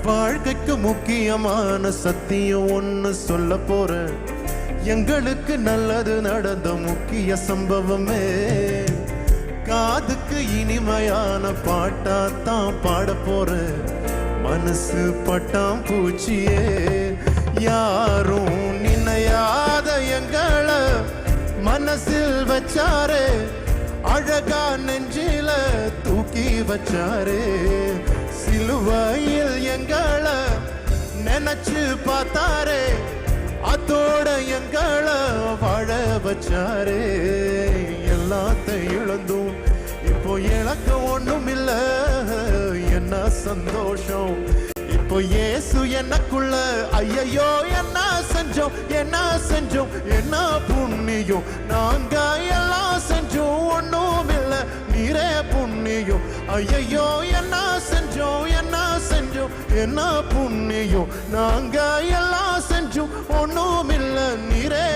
வாழ்க்கைக்கு முக்கியமான சத்தியம் ஒண்ணு சொல்ல போறேன். எங்களுக்கு நல்லது நடந்த முக்கிய சம்பவமே. காதுக்கு இனிமையான பாட்டா தான் பாட போறேன். மனசு பட்டாம் பூச்சியே, யாரும் நினையாத எங்களை மனசில் வச்சாரே. அழகா நெஞ்சில தூக்கி வச்சாரே. சிலுவையில் எங்களை நினைச்சு பார்த்தாரே. அதோட எங்களை வாழ வச்சாரே. எல்லாத்தையும் இழந்தும் இப்போ எனக்கு ஒண்ணும் இல்ல. என்ன சந்தோஷம் இப்போ இயேசு எனக்குள்ள. ஐயோ என்ன செஞ்சோம் என்ன செஞ்சோம் என்ன புண்ணியம். நாங்க எல்லாம் செஞ்சோம் ஒண்ணும் இல்ல, நீரே புண்ணியம். ஐயோ என்ன செஞ்சோம் என்ன செஞ்சோம் என்ன புண்ணியம். நாங்க எல்லாம் செஞ்சோம் ஒண்ணும் இல்ல, நீரே